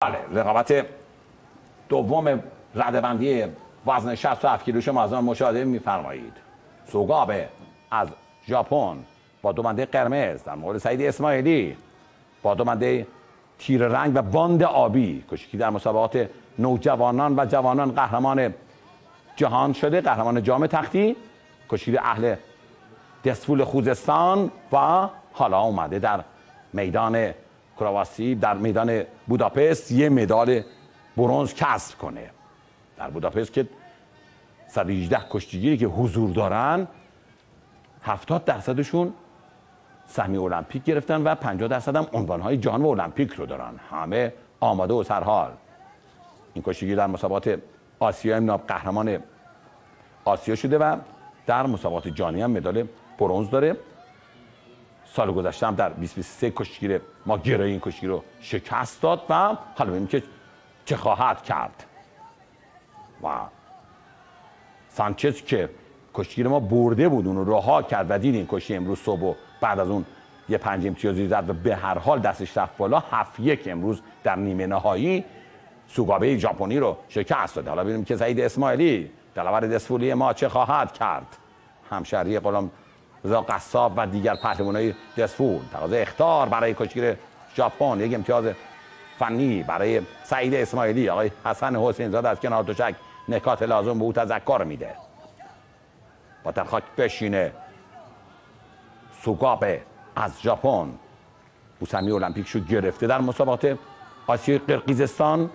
بله، رقابت دوم رده‌بندی وزن 67 کیلو شما از آن مشاهده می‌فرمایید. سوگابه از ژاپن با دومنده قرمز در مقابل سعید اسماعیلی با دومنده تیر رنگ و باند آبی، کشتی در مسابقات نوجوانان و جوانان قهرمان جهان شده، قهرمان جام تختی، کشتی اهل دسفول خوزستان و حالا اومده در میدان کرواسی، در میدان بوداپست یه مدال برنز کسب کنه. در بوداپست که 118 کشتیگیری که حضور دارن 70%شون سهمیه المپیک گرفتن و 50% هم عنوانهای جهان و المپیک رو دارن. همه آماده و سرحال. این کشتیگیر در مسابقات آسیا قهرمان آسیا شده و در مسابقات جهانی هم مدال برنز داره. سال گذشته هم در 2023 کشتیگیر ما گرای این کشتیگیر رو شکست داد و حالا ببینیم که چه خواهد کرد. و سانچز که کشتیگیر ما برده بود، اون رو رها کرد و دید این کشتی امروز صبح و بعد از اون یه 5 امتیازی زد و به هر حال دستش رفت بالا. 7-1 امروز در نیمه نهایی سوگابه ژاپنی رو شکست داد. حالا ببینیم که سعید اسماعیلی دلاور دسفولی ما چه خواهد کرد. همشهری غلام رضا قصاب و دیگر پهلوانای دسفول. تقاضا اخطار برای کشتیگیر ژاپن، یک امتیاز فنی برای سعید اسماعیلی. آقای حسن حسین زاده از کنار تشک نکات لازم به او تذکر میده. با در خاک بشینه سوگابه از ژاپن. او سهمیه المپیک شو گرفته در مسابقات آسیای قرقیزستان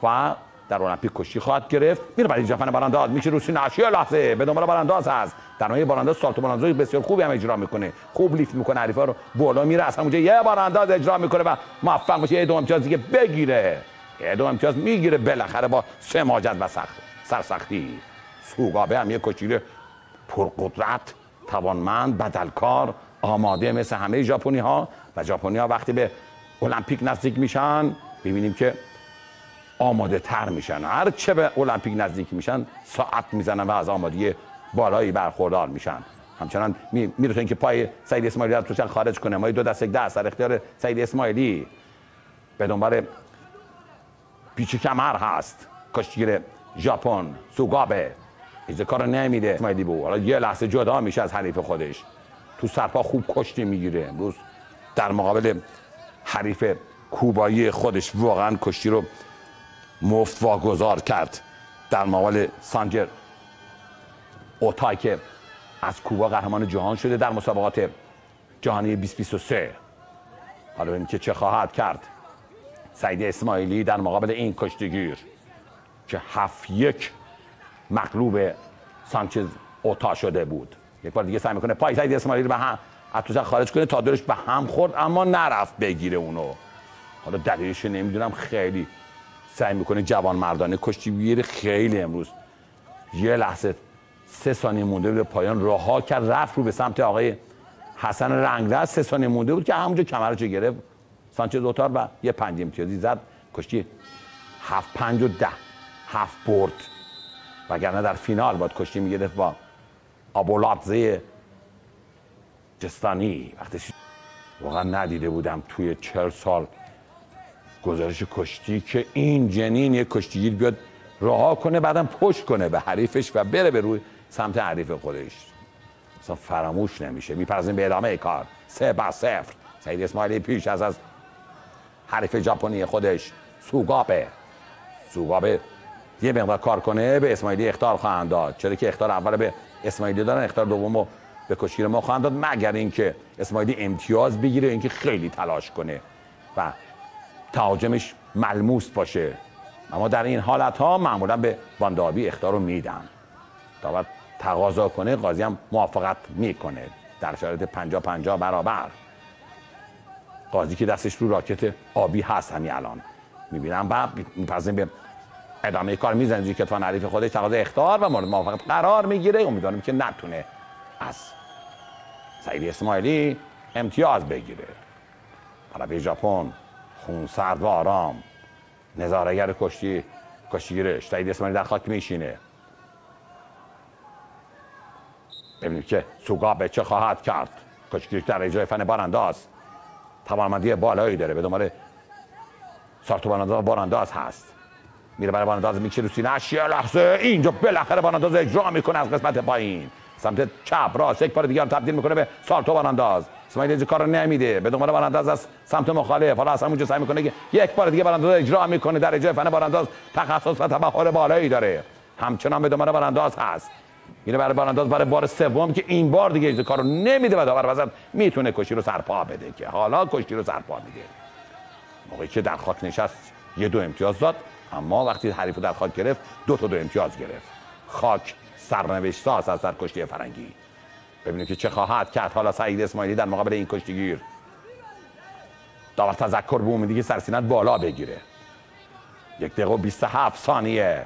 و در المپیک کشتی خواهد گرفت. میره برای جفن بارانداز، میشه روسی ناشی لحظه به دنبال بارانداز هست. در نهایت بارانداز سالتو باراندازی بسیار خوبی هم اجرا میکنه، خوب لیفت میکنه، حریفا رو بالا میره، اصلا اونجا یه بارانداز اجرا میکنه و موفق میشه یه 2 امتیاز دیگه بگیره. یه 2 امتیاز میگیره بالاخره با 3 ماجد و سرسختی. سوگابه هم یه کشتی پرقدرت، توانمند، بدلکار، آماده مثل همه ژاپنی ها و ژاپنی ها وقتی به المپیک نزدیک میشن ببینیم که آماده تر میشن. هر چه به المپیک نزدیک میشن ساعت میزنن و از آمادگی بالایی برخوردار میشن. همچنان میره اینکه پای سعید اسماعیلی رو توش خارج کنه. ما 2 دست 1 دست در اختیار سعید اسماعیلی به دنبال پیچ کمر هست. کشتیگیر ژاپن سوگابه این کارو نمیده اسماعیلی بو. حالا یه لحظه جدا میشه از حریف خودش، تو سرپا خوب کشتی میگیره. امروز در مقابل حریف کوبایی خودش واقعا کشتی رو مفت واگذار کرد. در مقابل سانجر اوتای که از کوبا قهرمان جهان شده در مسابقات جهانی 2023. حالا ببینیم که چه خواهد کرد سعید اسماعیلی در مقابل این کشتیگیر که 7-1 مغلوب سانچز اوتا شده بود. یک بار دیگه سعی میکنه پای سعید اسماعیلی رو به هم اتوشک خارج کنه، تا دلش به هم خورد اما نرفت بگیره اونو. حالا دلیلش نمیدونم، خیلی سعی میکنه جوان مردانه کشتی بگیره. خیلی امروز یه لحظه 3 ثانیه مونده به پایان رها کرد، رفت رو به سمت آقای حسن رنگرز. 3 ثانیه مونده بود که همونجا کمرش گرفت سانچز اوتار و یه 5 امتیازی زد. کشتی 7-5 و 10 7 برد، وگرنه در فینال باید کشتی میگرفت با آبولاتزه جستانی. وقتی واقعا ندیده بودم توی 40 سال گزارش کشتی که این جنین یک کشتیگیر بیاد رها کنه بعدم پشت کنه به حریفش و بره به روی سمت حریف خودش. اصلا فراموش نمیشه. میپرزیم به ادامه کار. 3-0 سعید اسماعیلی پیش از حریف ژاپنی خودش سوگابه یه مقدار کار کنه به اسماعیلی اخطار خواهند داد، چرا که اخطار اول به اسماعیلی دادن، اخطار دومو به کشتیگیر ما خواهند داد، مگر اینکه اسماعیلی امتیاز بگیره، اینکه خیلی تلاش کنه و تهاجمش ملموس باشه. اما در این حالت ها معمولا به باند آبی اخطار رو میدن. داور تقاضا کنه قاضی هم موافقت میکنه در شرایط 50-50 برابر. قاضی که دستش رو راکت آبی هست همین الان میبینم و میپذیم به ادامه کار میزنه که کتفان حریف خودش تقاضا اخطار و مورد موافقت قرار میگیره. امیدوارم که نتونه از سعید اسماعیلی امتیاز بگیره. حالا به ژاپن خونسرد و آرام نظاره‌گر کشتیگیرش سعید اسماعیلی در خاک میشینه. ببینیم که سوگابه چه خواهد کرد. کشتیگیر در اجرای فن بارانداز توانمندی بالایی داره. به دنبال سالتو بارانداز هست، میره برای بارانداز میکشه رو سینه‌اش، یه لحظه اینجا بالاخره بارانداز اجرا میکنه از قسمت پایین سمت چپ راست، یک بار دیگه هم تبدیل میکنه به سالتو بارانداز. اسماعیلی کارو نمیده، به دنبال بارانداز از سمت مخالف، حالا اصلا اونجا سعی میکنه که یک بار دیگه بارانداز اجرا میکنه. در اجرای فن بارانداز تخصص و تبحر بالایی داره، همچنان به دنبال بارانداز هست. اینه برای بارانداز برای بار سوم که این بار دیگه اجرا کارو نمیده و داور وسط میتونه کشتی رو سرپا بده که حالا کشتی رو سرپا میده. موقعی که در خاک نشست یه 2 امتیاز داد، اما وقتی حریفو در خاک گرفت 2 تا 2 امتیاز گرفت. خاک سرنوشت ساز از در کشتی فرنگی. ببینید که چه خواهد کرد حالا سعید اسماعیلی در مقابل این کشتیگیر. داور تذکر به امیدی که سرسینت بالا بگیره. 1 دقیقه و 27 ثانیه.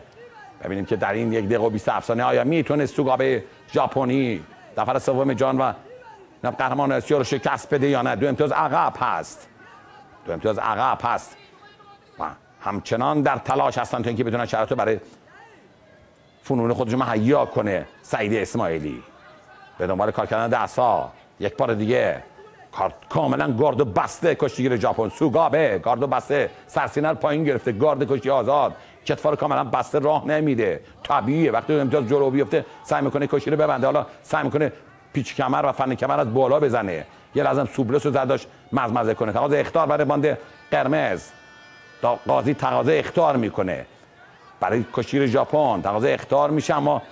ببینیم که در این 1 دقیقه و 27 ثانیه آیا میتونه سوگابه ژاپنی نفر سوم جان و قهرمان آسیا رو شکست بده یا نه. 2 امتیاز عقب هست. 2 امتیاز عقب هست. و همچنان در تلاش هستن تا اینکه بتونن شرایط برای فنون خودش مهیا کنه. سعید اسماعیلی به دنبال کار کردن دست‌ها، یک بار دیگه کاملا گارد و بسته کشتیگیر ژاپن سوگابه، گارد و بسته، سرسینه رو پایین گرفته، گارد کشتی آزاد، کتفا رو کاملا بسته راه نمیده. طبیعیه وقتی امتیاز جلو بیفته سعی میکنه کشتی رو ببنده، حالا سعی میکنه پیچ کمر و فن کمر از بالا بزنه. یه لازم سوبلس رو زداش مزمزه کنه. تقاضا اخطار برای باند قرمز. قاضی تقاضا اخطار میکنه برای کشتی ژاپن، تقاضا اخطار میشه اما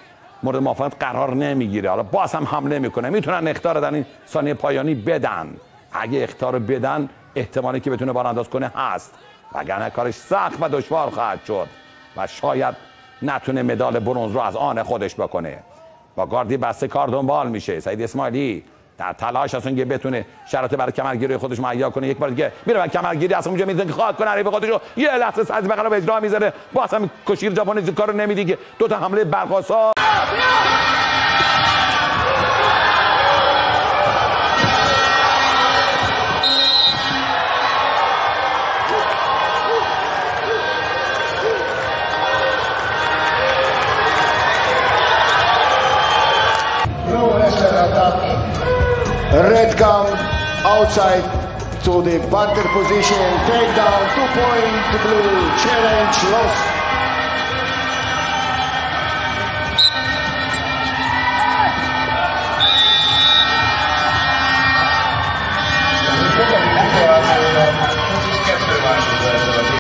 مورد موافقت قرار نمیگیره. حالا باز هم حمله میکنه، میتونن اخطار در این ثانیه پایانی بدن. اگه اخطار بدن احتمالی که بتونه بارانداز کنه هست، وگرنه کارش سخت و دشوار خواهد شد و شاید نتونه مدال برنز رو از آن خودش بکنه. با گاردی بسته کار دنبال میشه. سعید اسماعیلی در تلاش هست که بتونه شرایط برای کمرگیری خودش مهیا کنه. یک بار دیگه میره برای کمرگیری، اصلا اونجا میزنه که خاک کنه حریف خودش رو، یه لحظه ساز بغل به اجرا میذاره. باز هم کشتی ژاپن کارو نمیدی که 2 تا حمله برقاسا. Red come outside to the battle position, take down 2 point blue, challenge lost.